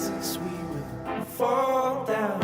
presence we will fall down.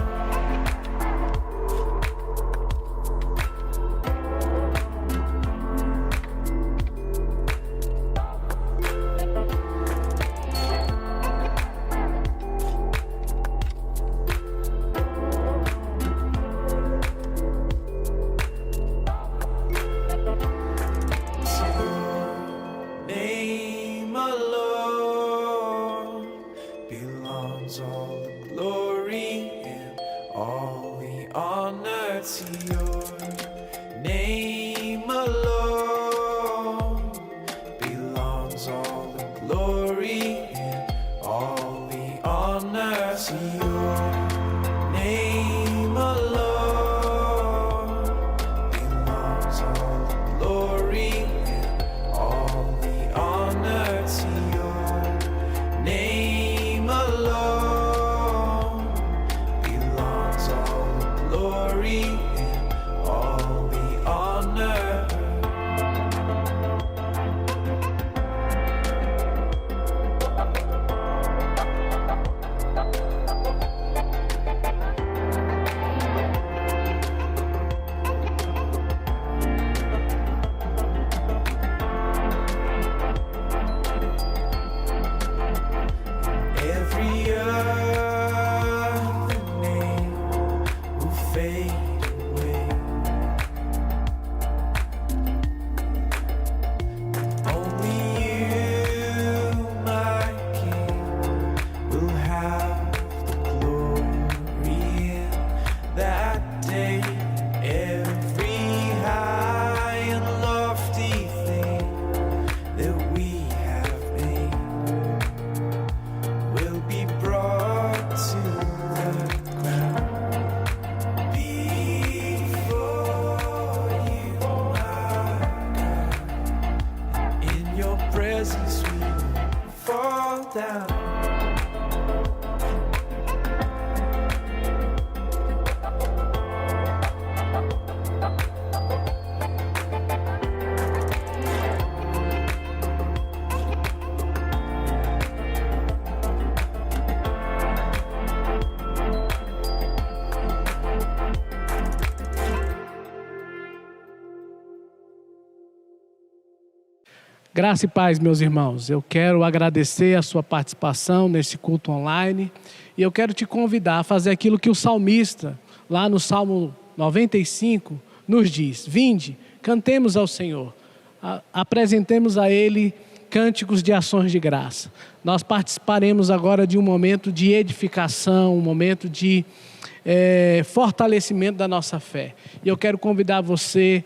Graça e paz, meus irmãos. Eu quero agradecer a sua participação nesse culto online e eu quero te convidar a fazer aquilo que o salmista, lá no Salmo 95, nos diz. Vinde, cantemos ao Senhor, apresentemos a Ele cânticos de ações de graça. Nós participaremos agora de um momento de edificação, um momento de fortalecimento da nossa fé. E eu quero convidar você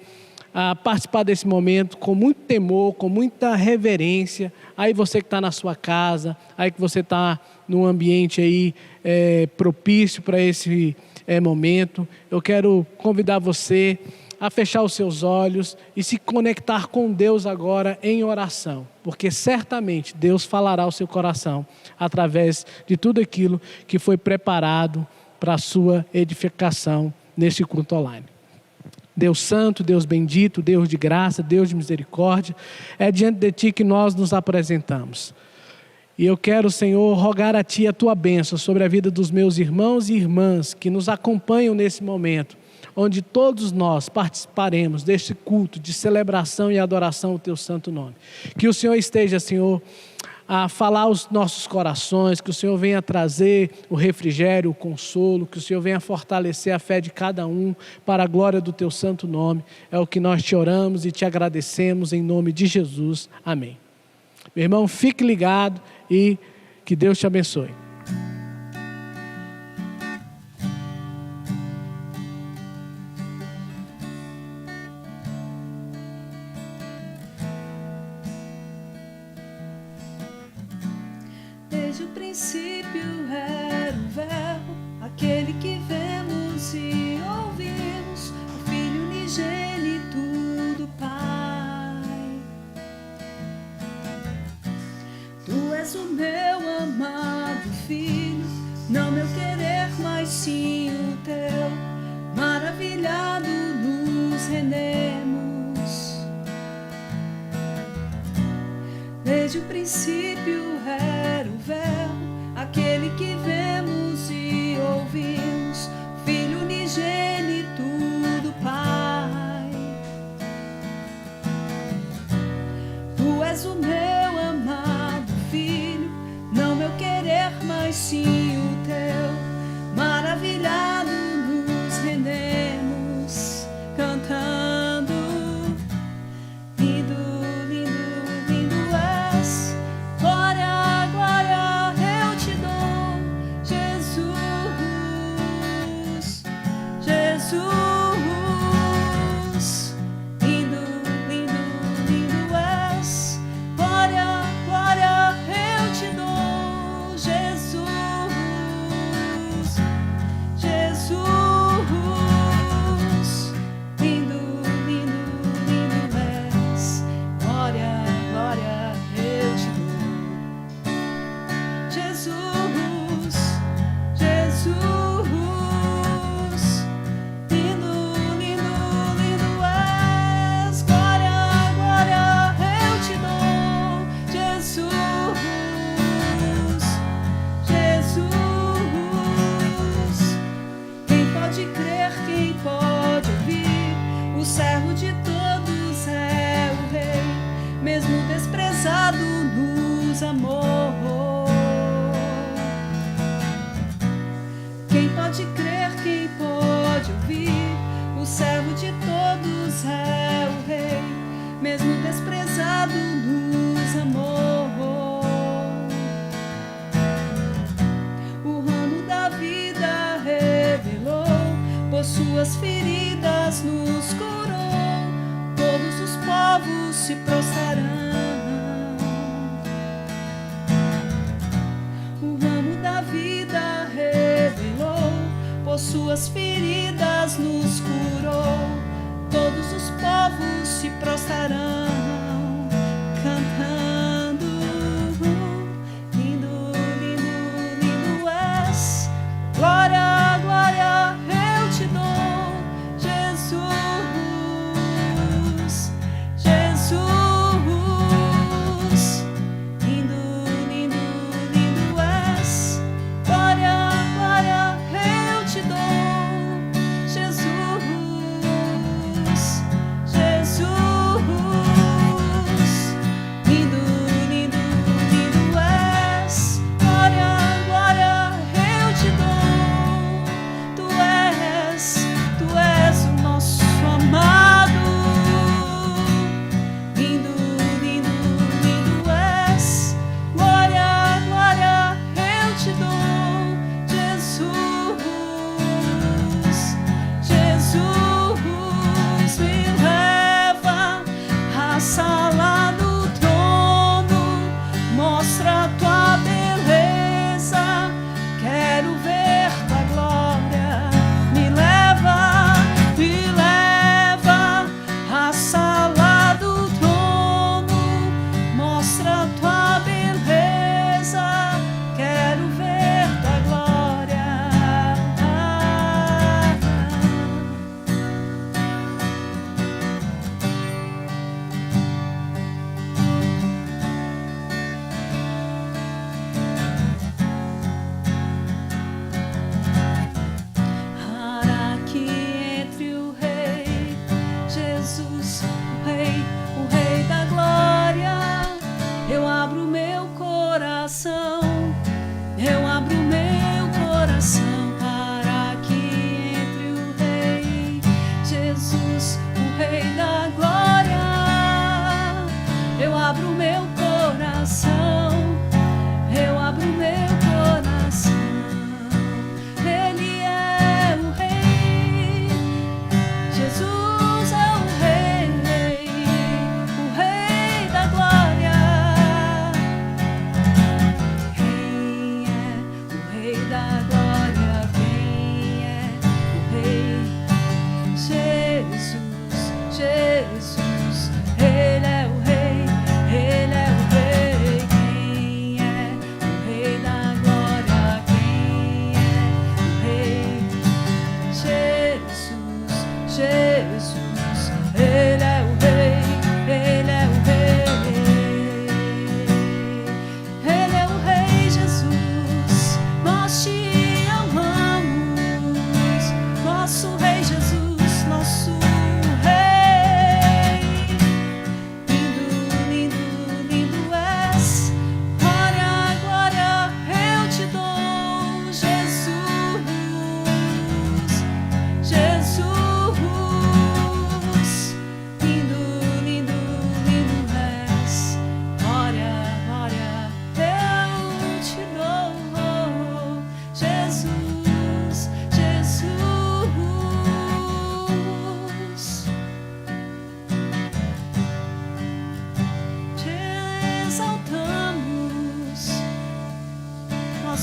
a participar desse momento com muito temor, com muita reverência. Aí você que está na sua casa, aí que você está num ambiente aí propício para esse momento, eu quero convidar você a fechar os seus olhos e se conectar com Deus agora em oração, porque certamente Deus falará ao seu coração através de tudo aquilo que foi preparado para a sua edificação neste culto online. Deus santo, Deus bendito, Deus de graça, Deus de misericórdia, é diante de Ti que nós nos apresentamos. E eu quero, Senhor, rogar a Ti a Tua bênção sobre a vida dos meus irmãos e irmãs que nos acompanham nesse momento, onde todos nós participaremos deste culto de celebração e adoração ao Teu santo nome. Que o Senhor esteja, Senhor, a falar aos nossos corações, que o Senhor venha trazer o refrigério, o consolo, que o Senhor venha fortalecer a fé de cada um para a glória do Teu santo nome. É o que nós te oramos e te agradecemos em nome de Jesus. Amém. Meu irmão, fique ligado e que Deus te abençoe. Desde o princípio era o Verbo, aquele que vemos e ouvimos, o Filho unigênito do Pai. Tu és o meu amado Filho, não meu querer, mas sim o teu. Maravilhado nos rendemos. Desde o princípio era o Verbo, aquele que vemos e ouvimos, Filho unigênito do Pai. Tu és o meu amado Filho, não meu querer, mas sim o teu. Maravilhado nos rendemos, cantando. Lindo, lindo, lindo és. Glória, glória eu te dou, Jesus, Jesus. Lindo, lindo, lindo és. Glória, glória eu te dou, Jesus, Jesus. Lindo, lindo, lindo és. Glória, glória eu te dou, Jesus, Jesus. Lindo, lindo, lindo és. Glória, glória eu te dou, Jesus, Jesus. Quem pode crer, quem pode ouvir? O servo de todos é o Rei, mesmo desprezado nos amou. Quem pode crer, quem pode ouvir? O servo de todos é o Rei, mesmo desprezado nos amou. O ramo da vida revelou, por suas feridas nos curou, todos os povos se prostrarão. O ramo da vida revelou, por suas feridas nos curou, todos os povos se prostrarão.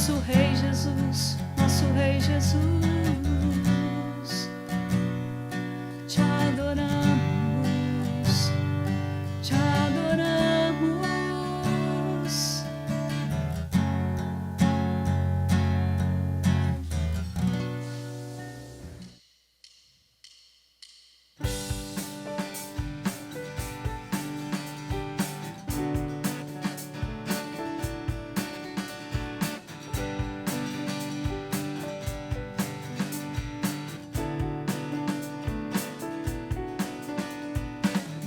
nosso Rei Jesus, nosso Rei Jesus. Te adoramos, te adoramos.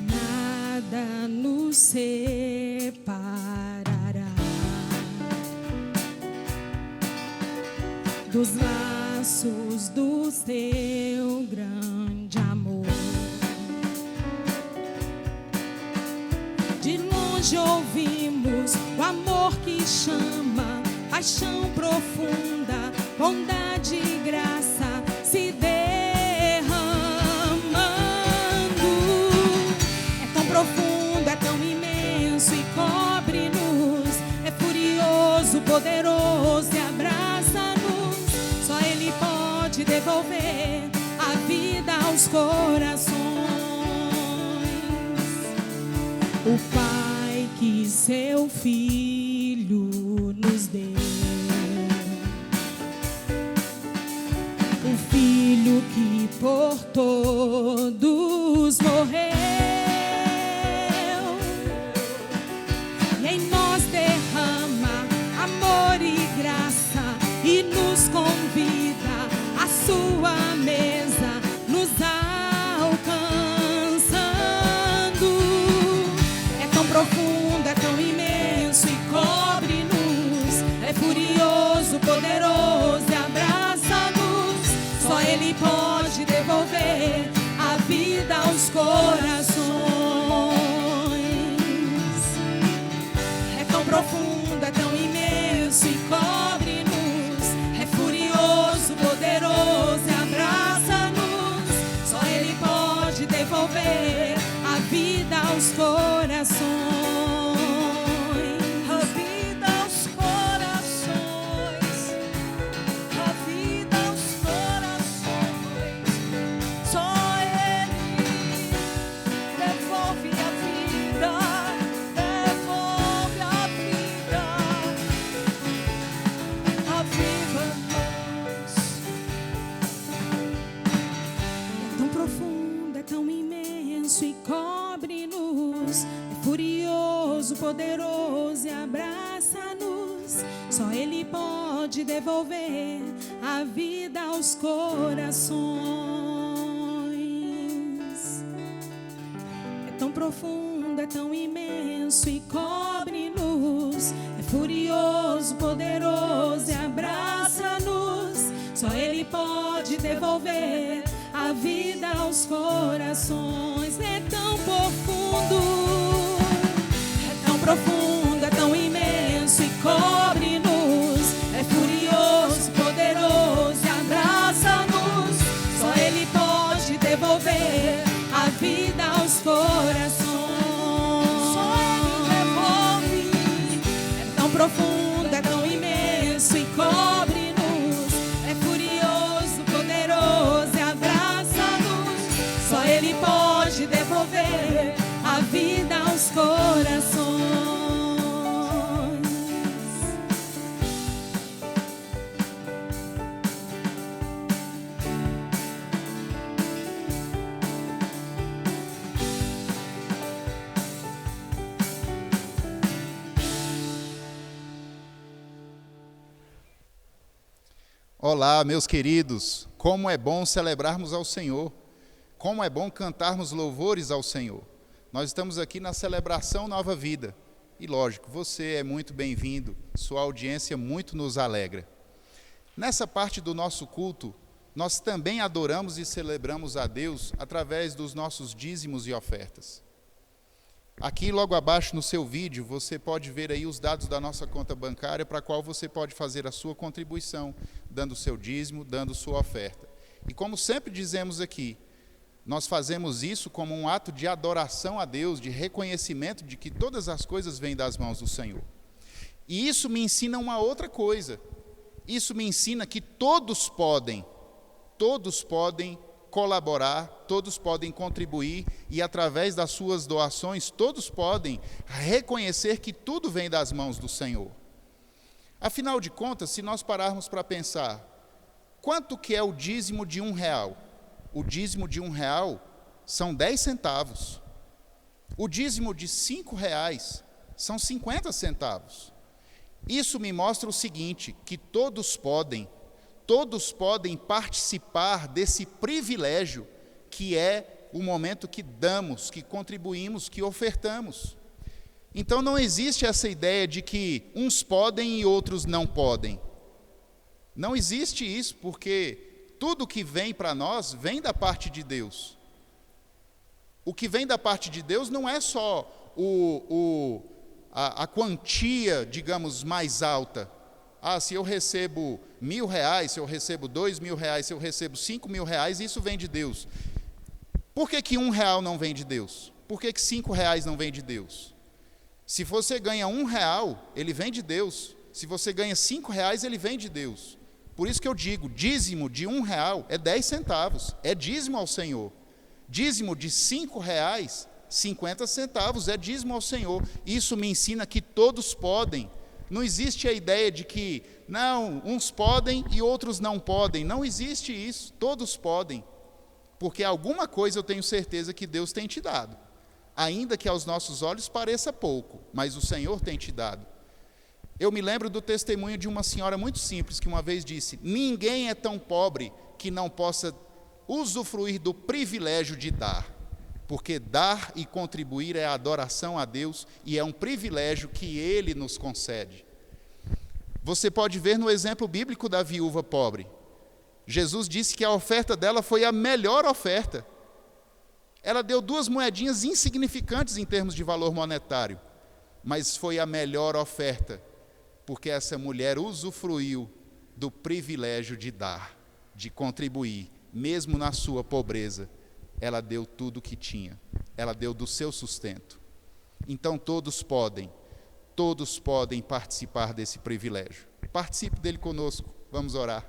Nada nos separará dos laços do seu grande amor. De longe ouvimos o amor que chama, paixão profunda, bondade e graça se profundo, é tão imenso e cobre-nos, é furioso, poderoso e abraça-nos. Só Ele pode devolver a vida aos corações. O Pai que seu Filho nos deu, o Filho que por todos morreu, e nos convida à sua mesa, nos alcançando. É tão profundo, é tão imenso e cobre-nos, é furioso, poderoso e abraça-nos. Só Ele pode devolver a vida aos corações. É tão profundo, é tão imenso e cobre-nos, poderoso e abraça-nos. Só Ele pode devolver a vida aos corações. A vida aos corações, a vida aos corações. Só Ele devolve a vida, devolve a vida. Aviva-nos. E cobre-nos, é furioso, poderoso e abraça-nos. Só Ele pode devolver a vida aos corações. É tão profundo, é tão imenso e cobre-nos, é furioso, poderoso e abraça-nos. Só Ele pode devolver a vida aos corações. É tão profundo, é tão imenso e cobre-nos, é furioso, poderoso e abraça-nos. Só Ele pode devolver a vida aos corações. Só Ele devolve. É tão profundo, é tão imenso e cobre-nos, é furioso, poderoso e abraça-nos. Só Ele pode devolver a vida aos corações. Olá, meus queridos, como é bom celebrarmos ao Senhor, como é bom cantarmos louvores ao Senhor. Nós estamos aqui na celebração Nova Vida e, lógico, você é muito bem-vindo, sua audiência muito nos alegra. Nessa parte do nosso culto, nós também adoramos e celebramos a Deus através dos nossos dízimos e ofertas. Aqui, logo abaixo no seu vídeo, você pode ver aí os dados da nossa conta bancária para a qual você pode fazer a sua contribuição, dando o seu dízimo, dando sua oferta. E como sempre dizemos aqui, nós fazemos isso como um ato de adoração a Deus, de reconhecimento de que todas as coisas vêm das mãos do Senhor. E isso me ensina uma outra coisa, Isso me ensina que todos podem colaborar, todos podem contribuir e através das suas doações, todos podem reconhecer que tudo vem das mãos do Senhor. Afinal de contas, se nós pararmos para pensar, quanto que é o dízimo de R$1? O dízimo de R$1 são 10 centavos. O dízimo de R$5 são 50 centavos. Isso me mostra o seguinte, que todos podem participar desse privilégio que é o momento que damos, que contribuímos, que ofertamos. Então não existe essa ideia de que uns podem e outros não podem. Não existe isso, porque tudo que vem para nós vem da parte de Deus. O que vem da parte de Deus não é só a quantia, digamos, mais alta. Se eu recebo R$1.000, se eu recebo R$2.000, se eu recebo R$5.000, isso vem de Deus. Por que R$1 não vem de Deus? Por que R$5 não vem de Deus? Se você ganha R$1, ele vem de Deus. Se você ganha R$5, ele vem de Deus. Por isso que eu digo, dízimo de R$1 é 10 centavos, é dízimo ao Senhor. Dízimo de R$5, 50 centavos, é dízimo ao Senhor. Isso me ensina que todos podem. Não existe a ideia de que, não, uns podem e outros não podem. Não existe isso, todos podem. Porque alguma coisa eu tenho certeza que Deus tem te dado. Ainda que aos nossos olhos pareça pouco, mas o Senhor tem te dado. Eu me lembro do testemunho de uma senhora muito simples, que uma vez disse, ninguém é tão pobre que não possa usufruir do privilégio de dar. Porque dar e contribuir é adoração a Deus e é um privilégio que Ele nos concede. Você pode ver no exemplo bíblico da viúva pobre. Jesus disse que a oferta dela foi a melhor oferta. Ela deu 2 moedinhas insignificantes em termos de valor monetário, mas foi a melhor oferta, porque essa mulher usufruiu do privilégio de dar, de contribuir, mesmo na sua pobreza. Ela deu tudo o que tinha, ela deu do seu sustento. Então todos podem participar desse privilégio. Participe dele conosco, vamos orar.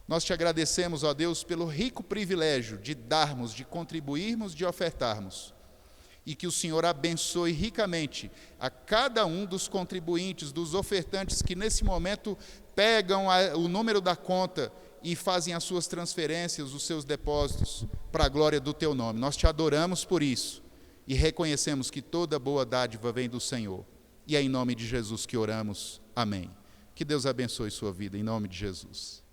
Nós te agradecemos, ó Deus, pelo rico privilégio de darmos, de contribuirmos, de ofertarmos. E que o Senhor abençoe ricamente a cada um dos contribuintes, dos ofertantes que nesse momento pegam o número da conta e fazem as suas transferências, os seus depósitos, para a glória do Teu nome. Nós te adoramos por isso e reconhecemos que toda boa dádiva vem do Senhor. E é em nome de Jesus que oramos. Amém. Que Deus abençoe sua vida, em nome de Jesus.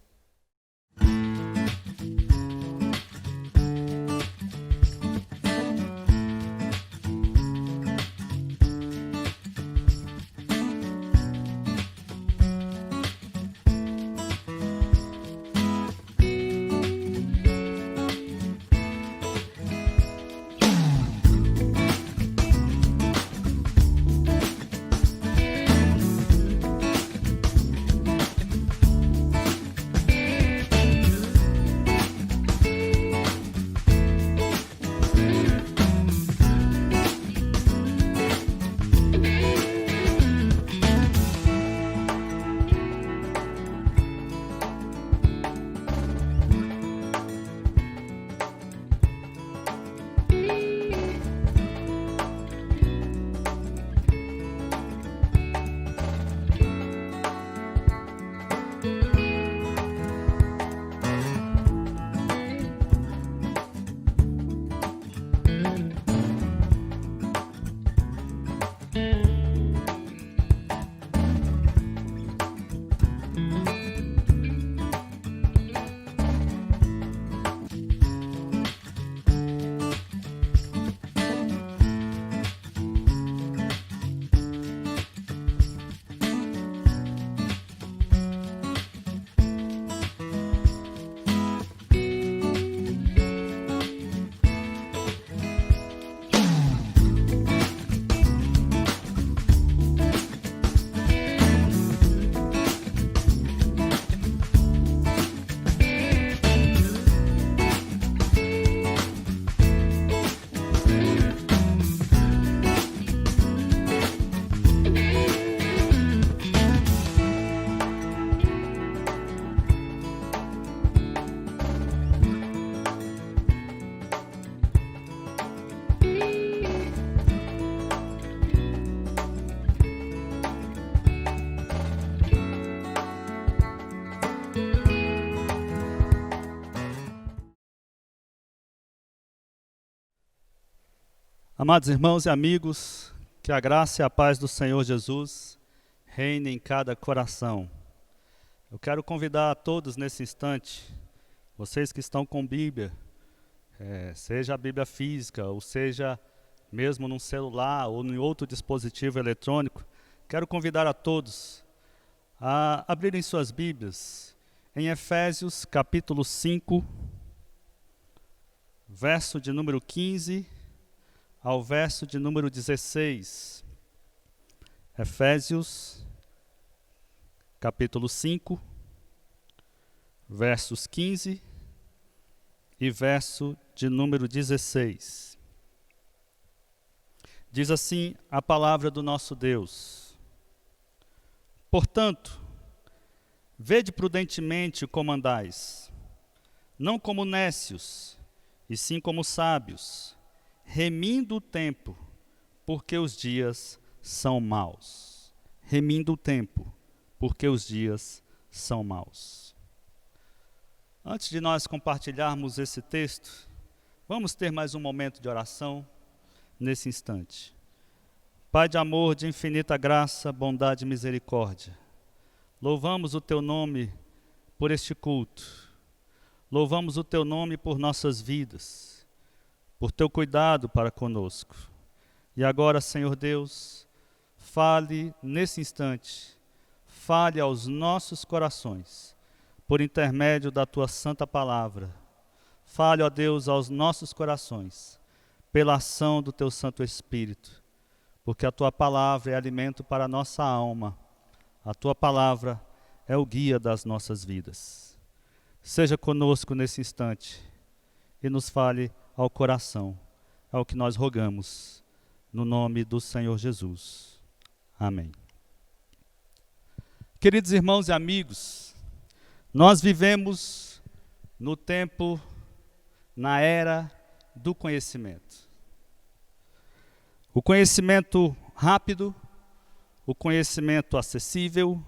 Amados irmãos e amigos, que a graça e a paz do Senhor Jesus reine em cada coração. Eu quero convidar a todos nesse instante, vocês que estão com Bíblia, seja a Bíblia física, ou seja mesmo num celular ou em outro dispositivo eletrônico, quero convidar a todos a abrirem suas Bíblias em Efésios capítulo 5, verso de número 15 ao verso de número 16. Efésios, capítulo 5, versos 15 e verso de número 16. Diz assim a palavra do nosso Deus: portanto, vede prudentemente como andais, não como nécios, e sim como sábios, remindo o tempo, porque os dias são maus. Remindo o tempo, porque os dias são maus. Antes de nós compartilharmos esse texto, vamos ter mais um momento de oração nesse instante. Pai de amor, de infinita graça, bondade e misericórdia, louvamos o Teu nome por este culto. Louvamos o Teu nome por nossas vidas, por Teu cuidado para conosco. E agora, Senhor Deus, fale nesse instante, fale aos nossos corações, por intermédio da Tua santa palavra. Fale, ó Deus, aos nossos corações, pela ação do Teu Santo Espírito, porque a Tua palavra é alimento para a nossa alma, a Tua palavra é o guia das nossas vidas. Seja conosco nesse instante e nos fale ao coração, é o que nós rogamos, no nome do Senhor Jesus. Amém. Queridos irmãos e amigos, nós vivemos no tempo, na era do conhecimento. O conhecimento rápido, o conhecimento acessível.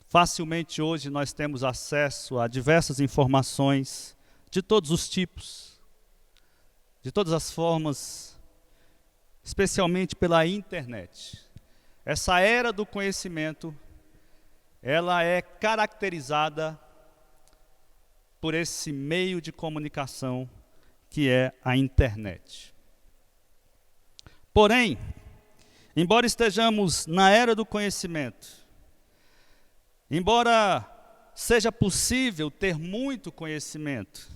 Facilmente hoje nós temos acesso a diversas informações de todos os tipos, de todas as formas, especialmente pela internet. Essa era do conhecimento, ela é caracterizada por esse meio de comunicação que é a internet. Porém, embora estejamos na era do conhecimento, embora seja possível ter muito conhecimento,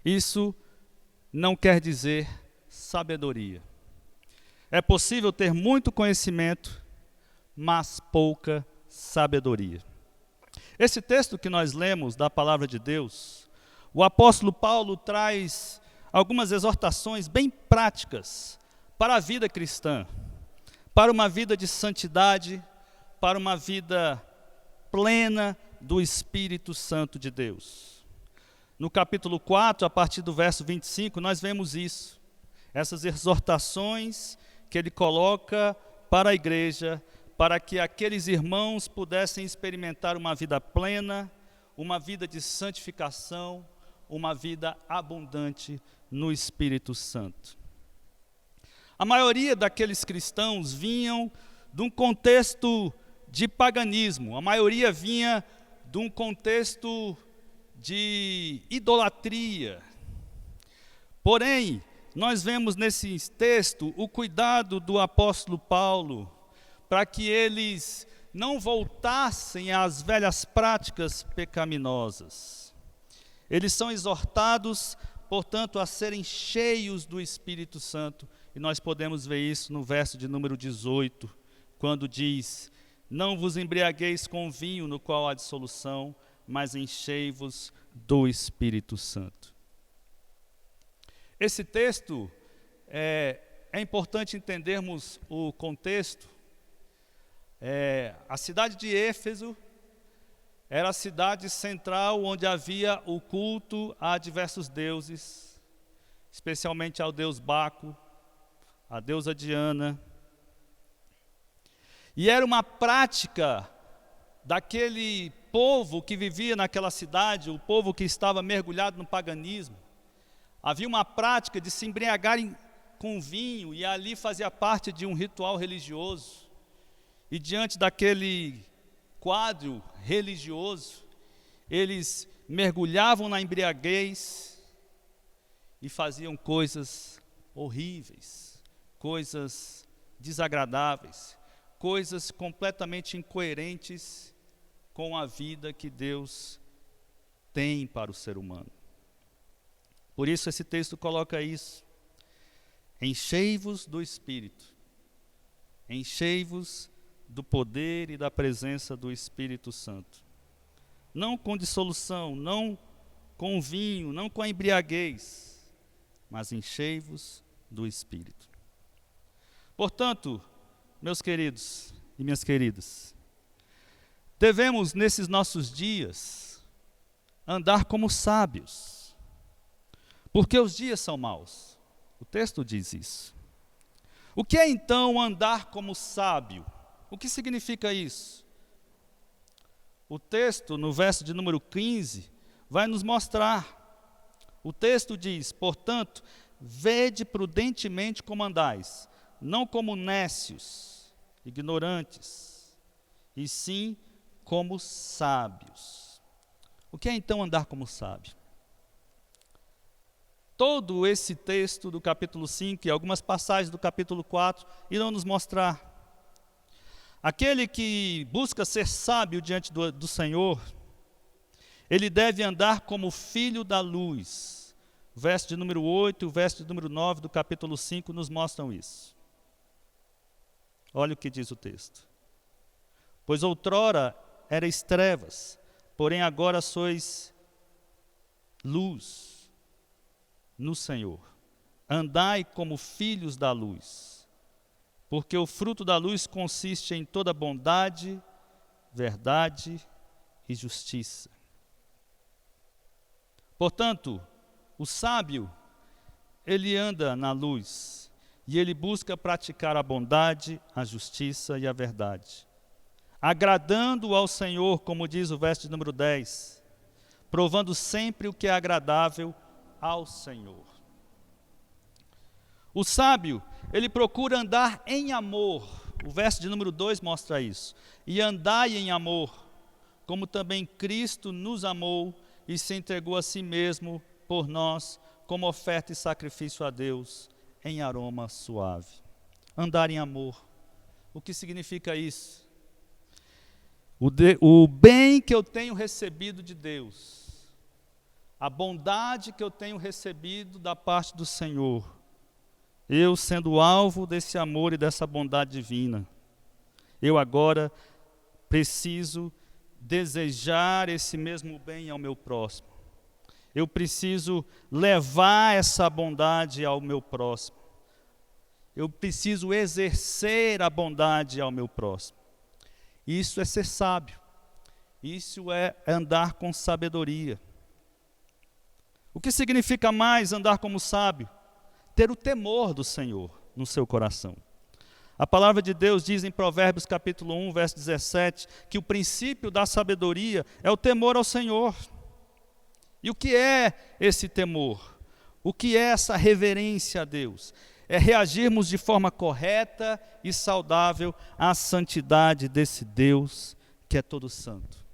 isso não quer dizer sabedoria. É possível ter muito conhecimento, mas pouca sabedoria. Esse texto que nós lemos da palavra de Deus, o apóstolo Paulo traz algumas exortações bem práticas para a vida cristã, para uma vida de santidade, para uma vida plena do Espírito Santo de Deus. No capítulo 4, a partir do verso 25, nós vemos isso. Essas exortações que ele coloca para a igreja, para que aqueles irmãos pudessem experimentar uma vida plena, uma vida de santificação, uma vida abundante no Espírito Santo. A maioria daqueles cristãos vinham de um contexto de paganismo, a maioria vinha de um contexto de idolatria. Porém, nós vemos nesse texto o cuidado do apóstolo Paulo para que eles não voltassem às velhas práticas pecaminosas. Eles são exortados, portanto, a serem cheios do Espírito Santo, e nós podemos ver isso no verso de número 18, quando diz: não vos embriagueis com vinho no qual há dissolução, mas enchei-vos do Espírito Santo. Esse texto, é importante entendermos o contexto. A cidade de Éfeso era a cidade central onde havia o culto a diversos deuses, especialmente ao deus Baco, a deusa Diana. E era uma prática daquele povo que vivia naquela cidade, o povo que estava mergulhado no paganismo. Havia uma prática de se embriagarem com vinho e ali fazia parte de um ritual religioso. E diante daquele quadro religioso, eles mergulhavam na embriaguez e faziam coisas horríveis, coisas desagradáveis, coisas completamente incoerentes com a vida que Deus tem para o ser humano. Por isso esse texto coloca isso: enchei-vos do Espírito, enchei-vos do poder e da presença do Espírito Santo. Não com dissolução, não com vinho, não com a embriaguez, mas enchei-vos do Espírito. Portanto, meus queridos e minhas queridas, devemos nesses nossos dias andar como sábios, porque os dias são maus. O texto diz isso. O que é então andar como sábio? O que significa isso? O texto, no verso de número 15, vai nos mostrar. O texto diz: portanto, vede prudentemente como andais, não como nécios, ignorantes, e sim como sábios. O que é então andar como sábio? Todo esse texto do capítulo 5 e algumas passagens do capítulo 4 irão nos mostrar. Aquele que busca ser sábio diante do Senhor, ele deve andar como filho da luz. O verso de número 8 e o verso de número 9 do capítulo 5 nos mostram isso. Olha o que diz o texto. Pois outrora erais trevas, porém agora sois luz no Senhor. Andai como filhos da luz. Porque o fruto da luz consiste em toda bondade, verdade e justiça. Portanto, o sábio, ele anda na luz e ele busca praticar a bondade, a justiça e a verdade, agradando ao Senhor, como diz o verso de número 10, provando sempre o que é agradável ao Senhor. O sábio, ele procura andar em amor. O verso de número 2 mostra isso. E andai em amor, como também Cristo nos amou e se entregou a si mesmo por nós, como oferta e sacrifício a Deus, em aroma suave. Andar em amor. O que significa isso? O bem que eu tenho recebido de Deus, a bondade que eu tenho recebido da parte do Senhor, eu sendo alvo desse amor e dessa bondade divina, eu agora preciso desejar esse mesmo bem ao meu próximo. Eu preciso levar essa bondade ao meu próximo. Eu preciso exercer a bondade ao meu próximo. Isso é ser sábio. Isso é andar com sabedoria. O que significa mais andar como sábio? Ter o temor do Senhor no seu coração. A palavra de Deus diz em Provérbios capítulo 1, verso 17, que o princípio da sabedoria é o temor ao Senhor. E o que é esse temor? O que é essa reverência a Deus? É reagirmos de forma correta e saudável à santidade desse Deus que é todo santo.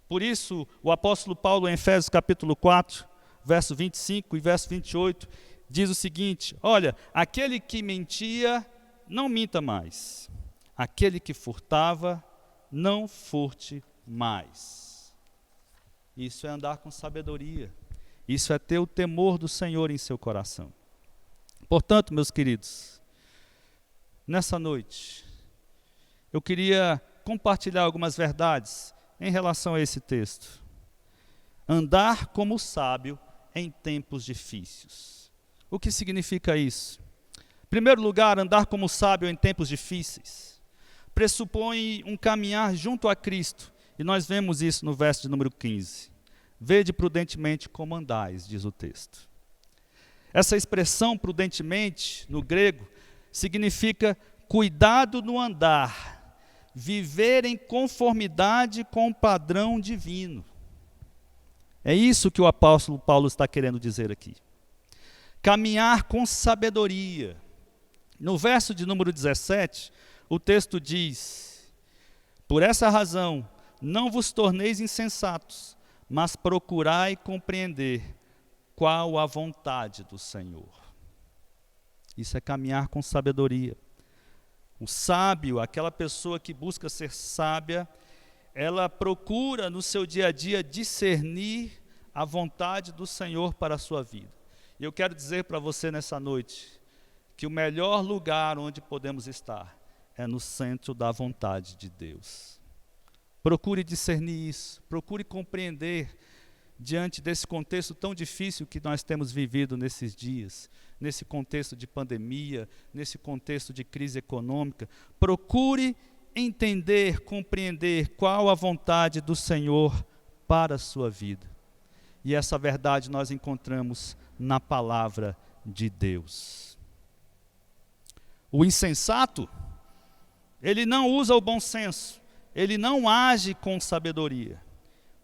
Por isso, o apóstolo Paulo em Efésios capítulo 4, verso 25 e verso 28, diz o seguinte: olha, aquele que mentia, não minta mais. Aquele que furtava, não furte mais. Isso é andar com sabedoria. Isso é ter o temor do Senhor em seu coração. Portanto, meus queridos, nessa noite, eu queria compartilhar algumas verdades em relação a esse texto. Andar como sábio em tempos difíceis. O que significa isso? Em primeiro lugar, andar como sábio em tempos difíceis pressupõe um caminhar junto a Cristo. E nós vemos isso no verso de número 15. Vede prudentemente como andais, diz o texto. Essa expressão prudentemente, no grego, significa cuidado no andar, viver em conformidade com o padrão divino. É isso que o apóstolo Paulo está querendo dizer aqui. Caminhar com sabedoria, No verso de número 17, o texto diz: por essa razão, não vos torneis insensatos, mas procurai compreender qual a vontade do Senhor. Isso é caminhar com sabedoria. O sábio, aquela pessoa que busca ser sábia, ela procura no seu dia a dia discernir a vontade do Senhor para a sua vida. E eu quero dizer para você nessa noite, que o melhor lugar onde podemos estar é no centro da vontade de Deus. Procure discernir isso, procure compreender diante desse contexto tão difícil que nós temos vivido nesses dias, nesse contexto de pandemia, nesse contexto de crise econômica. Procure entender, compreender qual a vontade do Senhor para a sua vida. E essa verdade nós encontramos na palavra de Deus. O insensato, ele não usa o bom senso, ele não age com sabedoria.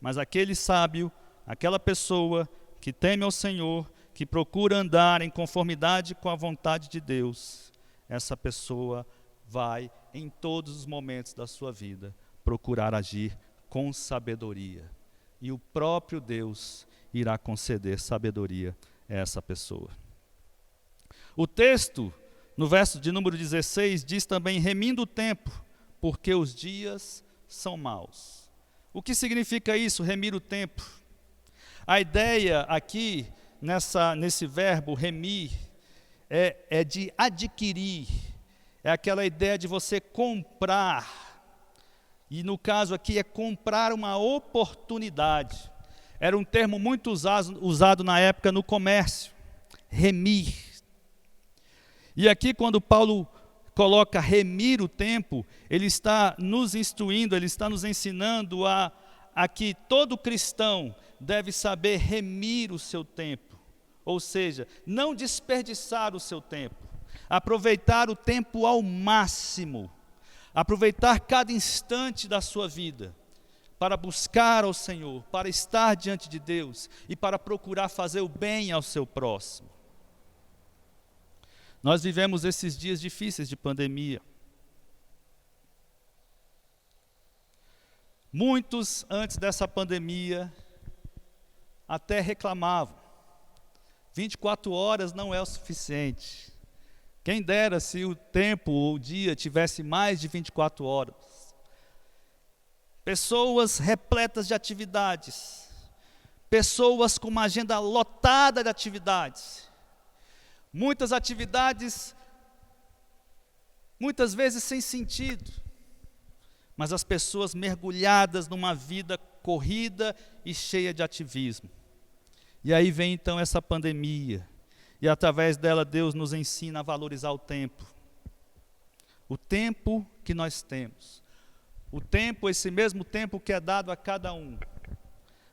Mas aquele sábio, aquela pessoa que teme ao Senhor, que procura andar em conformidade com a vontade de Deus, essa pessoa vai, em todos os momentos da sua vida, procurar agir com sabedoria. E o próprio Deus irá conceder sabedoria a essa pessoa. O texto, no verso de número 16, diz também: remindo o tempo, porque os dias são maus. O que significa isso, remir o tempo? A ideia aqui, nesse verbo remir, é de adquirir, é aquela ideia de você comprar, e no caso aqui é comprar uma oportunidade. Era um termo muito usado na época no comércio, remir. E aqui quando Paulo coloca remir o tempo, ele está nos instruindo, ele está nos ensinando a que todo cristão deve saber remir o seu tempo, ou seja, não desperdiçar o seu tempo, aproveitar o tempo ao máximo, aproveitar cada instante da sua vida, para buscar ao Senhor, para estar diante de Deus e para procurar fazer o bem ao seu próximo. Nós vivemos esses dias difíceis de pandemia. Muitos, antes dessa pandemia, até reclamavam. 24 horas não é o suficiente. Quem dera se o tempo ou o dia tivesse mais de 24 horas. Pessoas repletas de atividades. Pessoas com uma agenda lotada de atividades. Muitas atividades, muitas vezes sem sentido, mas as pessoas mergulhadas numa vida corrida e cheia de ativismo. E aí vem então essa pandemia, e através dela Deus nos ensina a valorizar o tempo que nós temos, o tempo, esse mesmo tempo que é dado a cada um.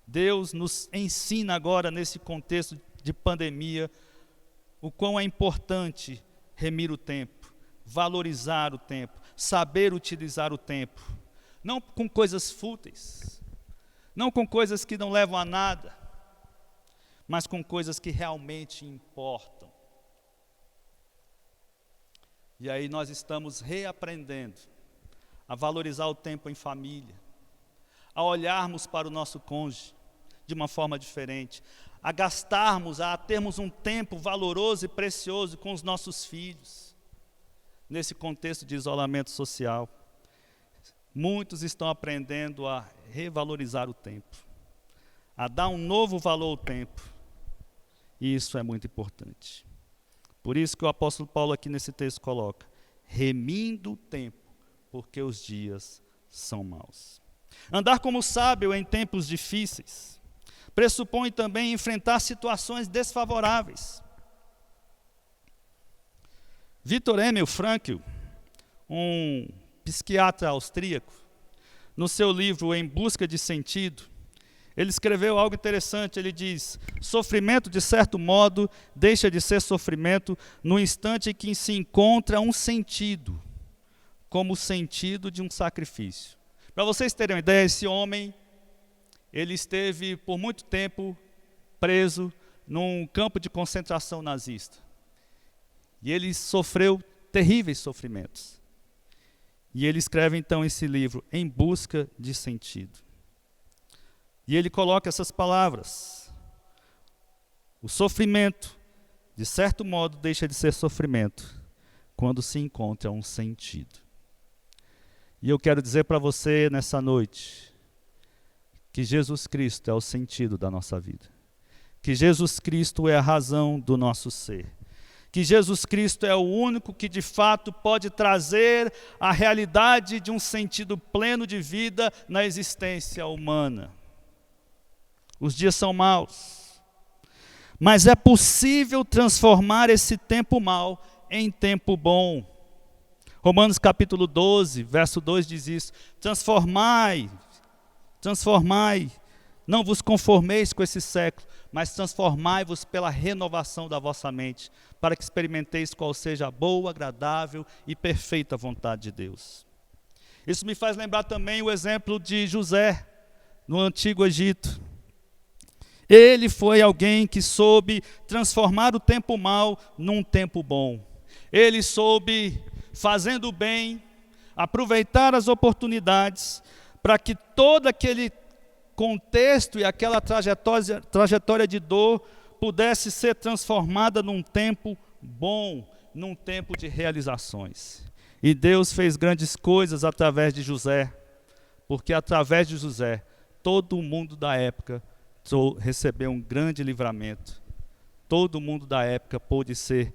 Deus nos ensina agora nesse contexto de pandemia, o quão é importante remir o tempo, valorizar o tempo, saber utilizar o tempo, não com coisas fúteis, não com coisas que não levam a nada, mas com coisas que realmente importam. E aí nós estamos reaprendendo a valorizar o tempo em família, a olharmos para o nosso cônjuge de uma forma diferente, a gastarmos, a termos um tempo valoroso e precioso com os nossos filhos, nesse contexto de isolamento social. Muitos estão aprendendo a revalorizar o tempo, a dar um novo valor ao tempo, e isso é muito importante. Por isso que o apóstolo Paulo aqui nesse texto coloca: remindo o tempo, porque os dias são maus. Andar como sábio em tempos difíceis pressupõe também enfrentar situações desfavoráveis. Viktor Emil Frankl, um psiquiatra austríaco, no seu livro Em Busca de Sentido, ele escreveu algo interessante. Ele diz: sofrimento, de certo modo, deixa de ser sofrimento no instante em que se encontra um sentido, como o sentido de um sacrifício. Para vocês terem uma ideia, esse homem, ele esteve por muito tempo preso num campo de concentração nazista. E ele sofreu terríveis sofrimentos. E ele escreve então esse livro, Em Busca de Sentido. E ele coloca essas palavras: o sofrimento, de certo modo, deixa de ser sofrimento quando se encontra um sentido. E eu quero dizer para você nessa noite que Jesus Cristo é o sentido da nossa vida, que Jesus Cristo é a razão do nosso ser, que Jesus Cristo é o único que de fato pode trazer a realidade de um sentido pleno de vida na existência humana. Os dias são maus, mas é possível transformar esse tempo mau em tempo bom. Romanos capítulo 12, verso 2 diz isso: transformai, não vos conformeis com esse século, mas transformai-vos pela renovação da vossa mente, para que experimenteis qual seja a boa, agradável e perfeita vontade de Deus. Isso me faz lembrar também o exemplo de José, no Antigo Egito. Ele foi alguém que soube transformar o tempo mau num tempo bom. Ele soube, fazendo o bem, aproveitar as oportunidades para que todo aquele contexto e aquela trajetória de dor pudesse ser transformada num tempo bom, num tempo de realizações. E Deus fez grandes coisas através de José, porque através de José, todo o mundo da época recebeu um grande livramento. Todo mundo da época pôde ser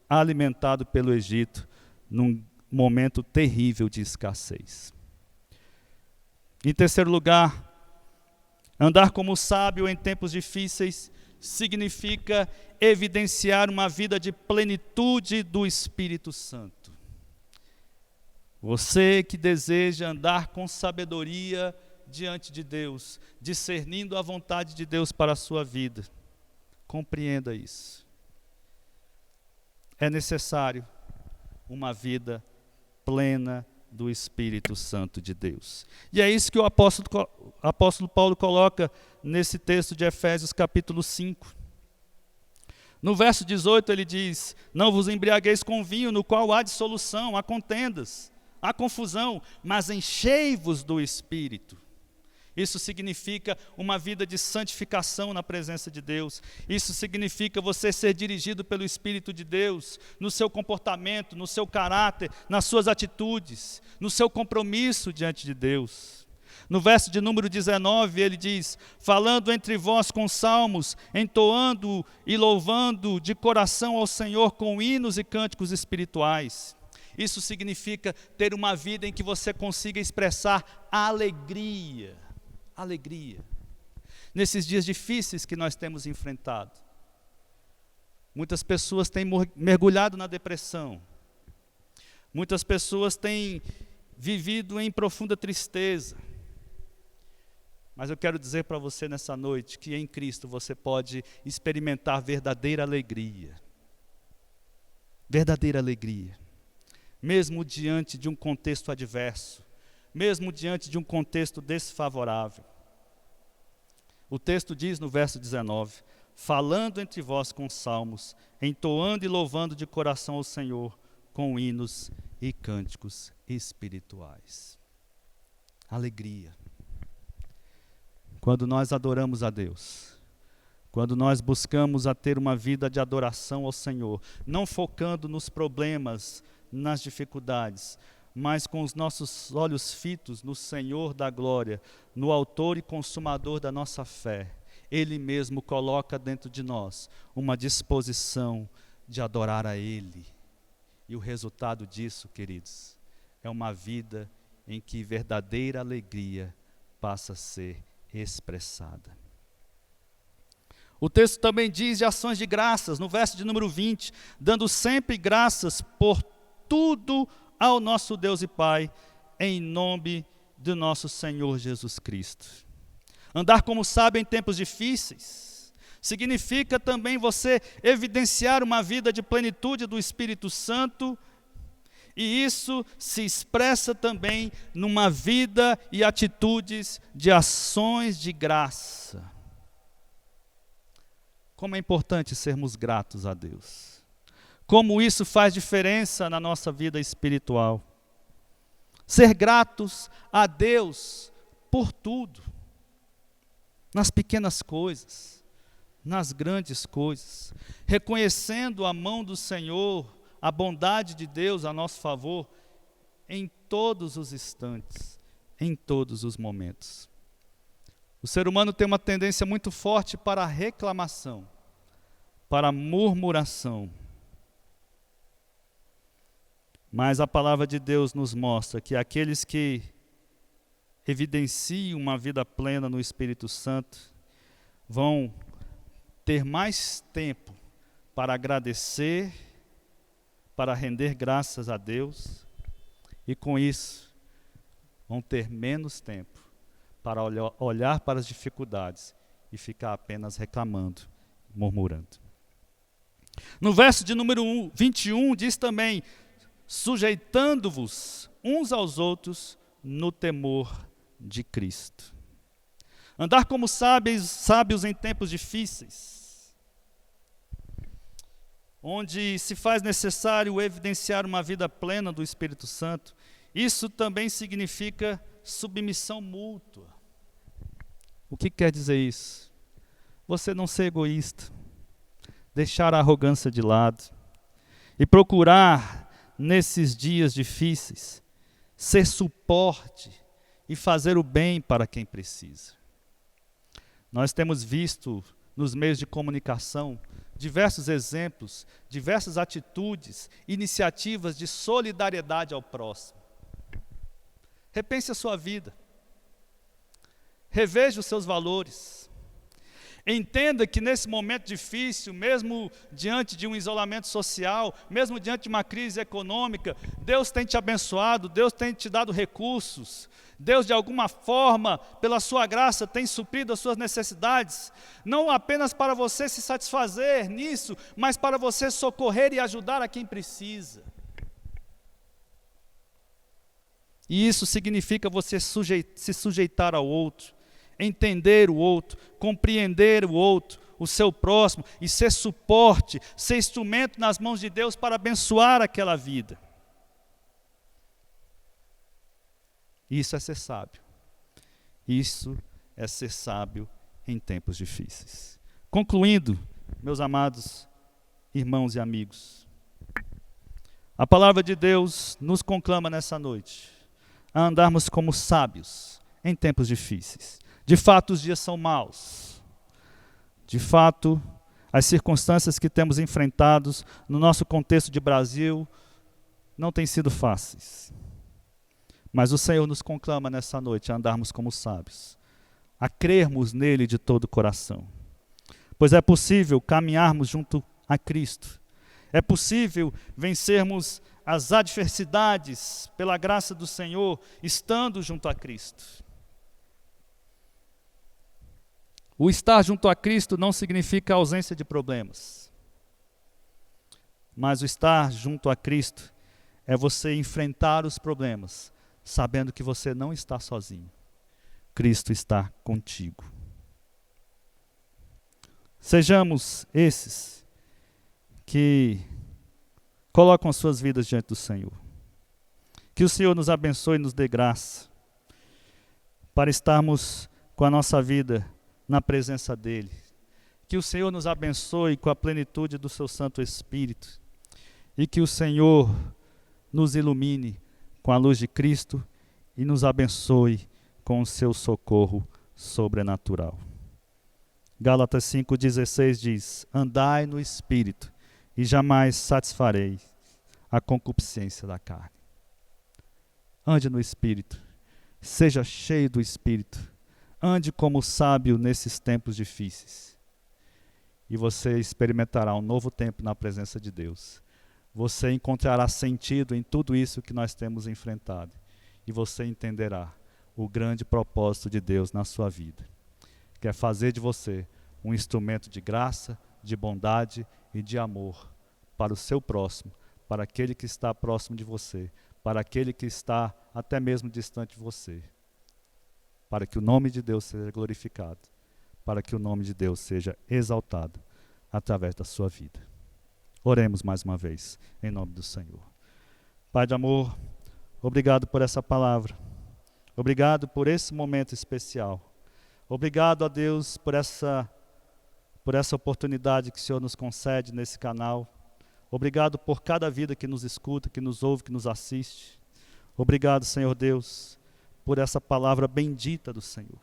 alimentado pelo Egito num momento terrível de escassez. Em terceiro lugar, andar como sábio em tempos difíceis significa evidenciar uma vida de plenitude do Espírito Santo. Você que deseja andar com sabedoria diante de Deus, discernindo a vontade de Deus para a sua vida, compreenda isso. É necessário uma vida plena do Espírito Santo de Deus. E é isso que o apóstolo Paulo coloca nesse texto de Efésios capítulo 5. No verso 18 ele diz: não vos embriagueis com vinho, no qual há dissolução, há contendas, há confusão, mas enchei-vos do Espírito. Isso significa uma vida de santificação na presença de Deus. Isso significa você ser dirigido pelo Espírito de Deus, no seu comportamento, no seu caráter, nas suas atitudes, no seu compromisso diante de Deus. No verso de número 19, ele diz: falando entre vós com salmos, entoando e louvando de coração ao Senhor com hinos e cânticos espirituais. Isso significa ter uma vida em que você consiga expressar alegria. Alegria. Nesses dias difíceis que nós temos enfrentado, muitas pessoas têm mergulhado na depressão, muitas pessoas têm vivido em profunda tristeza, mas eu quero dizer para você nessa noite que em Cristo você pode experimentar verdadeira alegria, mesmo diante de um contexto adverso, mesmo diante de um contexto desfavorável. O texto diz no verso 19: falando entre vós com salmos, entoando e louvando de coração ao Senhor, com hinos e cânticos espirituais. Alegria. Quando nós adoramos a Deus, quando nós buscamos a ter uma vida de adoração ao Senhor, não focando nos problemas, nas dificuldades, mas com os nossos olhos fitos no Senhor da glória, no autor e consumador da nossa fé, Ele mesmo coloca dentro de nós uma disposição de adorar a Ele. E o resultado disso, queridos, é uma vida em que verdadeira alegria passa a ser expressada. O texto também diz de ações de graças, no verso de número 20, dando sempre graças por tudo ao nosso Deus e Pai, em nome do nosso Senhor Jesus Cristo. Andar como sábio em tempos difíceis significa também você evidenciar uma vida de plenitude do Espírito Santo, e isso se expressa também numa vida e atitudes de ações de graça. Como é importante sermos gratos a Deus. como isso faz diferença na nossa vida espiritual. Ser gratos a Deus por tudo, nas pequenas coisas, nas grandes coisas, reconhecendo a mão do Senhor, a bondade de Deus a nosso favor, em todos os instantes, em todos os momentos. O ser humano tem uma tendência muito forte para a reclamação, para a murmuração. Mas a palavra de Deus nos mostra que aqueles que evidenciam uma vida plena no Espírito Santo vão ter mais tempo para agradecer, para render graças a Deus, e com isso vão ter menos tempo para olhar para as dificuldades e ficar apenas reclamando, murmurando. No verso de número 21 diz também: sujeitando-vos uns aos outros no temor de Cristo. Andar como sábios em tempos difíceis, onde se faz necessário evidenciar uma vida plena do Espírito Santo, isso também significa submissão mútua. O que quer dizer isso? Você não ser egoísta, deixar a arrogância de lado e procurar, nesses dias difíceis, ser suporte e fazer o bem para quem precisa. Nós temos visto nos meios de comunicação diversos exemplos, diversas atitudes, iniciativas de solidariedade ao próximo. Repense a sua vida. Reveja os seus valores. Entenda que nesse momento difícil, mesmo diante de um isolamento social, mesmo diante de uma crise econômica, Deus tem te abençoado, Deus tem te dado recursos, Deus de alguma forma, pela sua graça, tem suprido as suas necessidades, não apenas para você se satisfazer nisso, mas para você socorrer e ajudar a quem precisa. E isso significa você se sujeitar ao outro, entender o outro, compreender o outro, o seu próximo, e ser suporte, ser instrumento nas mãos de Deus para abençoar aquela vida. Isso é ser sábio. Isso é ser sábio em tempos difíceis. Concluindo, meus amados irmãos e amigos, a palavra de Deus nos conclama nessa noite a andarmos como sábios em tempos difíceis. De fato, os dias são maus. De fato, as circunstâncias que temos enfrentados no nosso contexto de Brasil não têm sido fáceis. Mas o Senhor nos conclama nessa noite a andarmos como sábios, a crermos nele de todo o coração. Pois é possível caminharmos junto a Cristo. É possível vencermos as adversidades pela graça do Senhor, estando junto a Cristo. O estar junto a Cristo não significa ausência de problemas. Mas o estar junto a Cristo é você enfrentar os problemas, sabendo que você não está sozinho. Cristo está contigo. Sejamos esses que colocam as suas vidas diante do Senhor. Que o Senhor nos abençoe e nos dê graça para estarmos com a nossa vida na presença dEle. Que o Senhor nos abençoe com a plenitude do seu Santo Espírito. E que o Senhor nos ilumine com a luz de Cristo e nos abençoe com o seu socorro sobrenatural. Gálatas 5,16 diz: andai no Espírito e jamais satisfarei a concupiscência da carne. Ande no Espírito, seja cheio do Espírito, ande como sábio nesses tempos difíceis. E você experimentará um novo tempo na presença de Deus. Você encontrará sentido em tudo isso que nós temos enfrentado. E você entenderá o grande propósito de Deus na sua vida. Que é fazer de você um instrumento de graça, de bondade e de amor para o seu próximo, para aquele que está próximo de você, para aquele que está até mesmo distante de você. Para que o nome de Deus seja glorificado, para que o nome de Deus seja exaltado através da sua vida. Oremos mais uma vez, em nome do Senhor. Pai de amor, obrigado por essa palavra. Obrigado por esse momento especial. Obrigado a Deus por essa oportunidade que o Senhor nos concede nesse canal. Obrigado por cada vida que nos escuta, que nos ouve, que nos assiste. Obrigado, Senhor Deus, por essa palavra bendita do Senhor.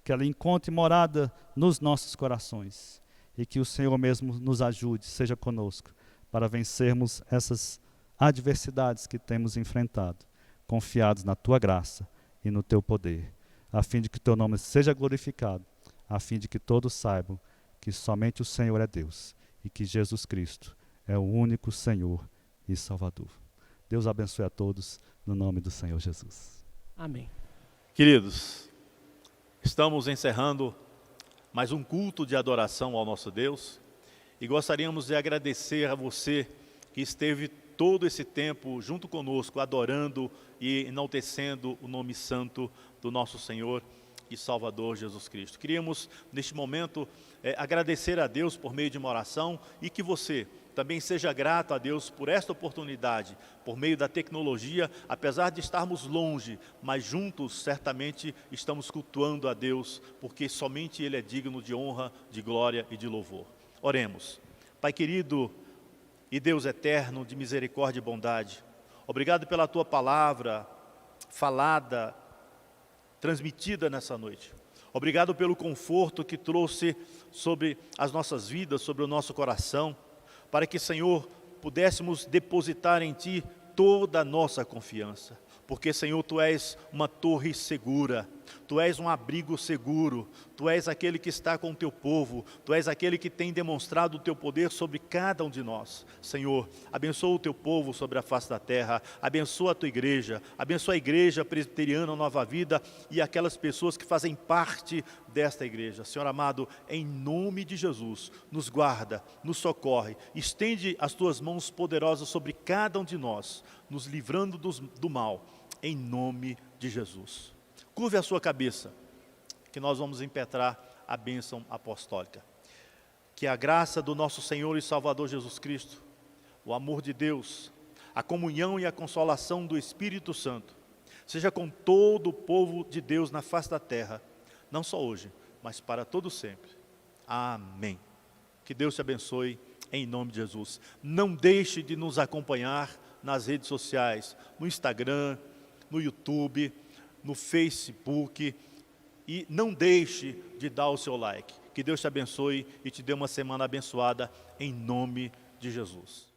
Que ela encontre morada nos nossos corações e que o Senhor mesmo nos ajude, seja conosco, para vencermos essas adversidades que temos enfrentado, confiados na Tua graça e no Teu poder, a fim de que Teu nome seja glorificado, a fim de que todos saibam que somente o Senhor é Deus e que Jesus Cristo é o único Senhor e Salvador. Deus abençoe a todos, no nome do Senhor Jesus. Amém. Queridos, estamos encerrando mais um culto de adoração ao nosso Deus e gostaríamos de agradecer a você que esteve todo esse tempo junto conosco, adorando e enaltecendo o nome santo do nosso Senhor e Salvador Jesus Cristo. Queríamos, neste momento, agradecer a Deus por meio de uma oração e que você também seja grato a Deus por esta oportunidade, por meio da tecnologia, apesar de estarmos longe, mas juntos certamente estamos cultuando a Deus, porque somente Ele é digno de honra, de glória e de louvor. Oremos. Pai querido e Deus eterno, de misericórdia e bondade, obrigado pela Tua palavra falada, transmitida nessa noite. Obrigado pelo conforto que trouxe sobre as nossas vidas, sobre o nosso coração, para que, Senhor, pudéssemos depositar em Ti toda a nossa confiança. Porque, Senhor, Tu és uma torre segura, Tu és um abrigo seguro, Tu és aquele que está com o Teu povo, Tu és aquele que tem demonstrado o Teu poder sobre cada um de nós. Senhor, abençoa o Teu povo sobre a face da terra, abençoa a Tua igreja, abençoa a igreja presbiteriana Nova Vida e aquelas pessoas que fazem parte desta igreja. Senhor amado, em nome de Jesus, nos guarda, nos socorre, estende as Tuas mãos poderosas sobre cada um de nós, nos livrando do mal, em nome de Jesus. Curve a sua cabeça, que nós vamos impetrar a bênção apostólica. Que a graça do nosso Senhor e Salvador Jesus Cristo, o amor de Deus, a comunhão e a consolação do Espírito Santo, seja com todo o povo de Deus na face da terra, não só hoje, mas para todo sempre. Amém. Que Deus te abençoe, em nome de Jesus. Não deixe de nos acompanhar nas redes sociais, no Instagram, no YouTube, no Facebook, e não deixe de dar o seu like. Que Deus te abençoe e te dê uma semana abençoada em nome de Jesus.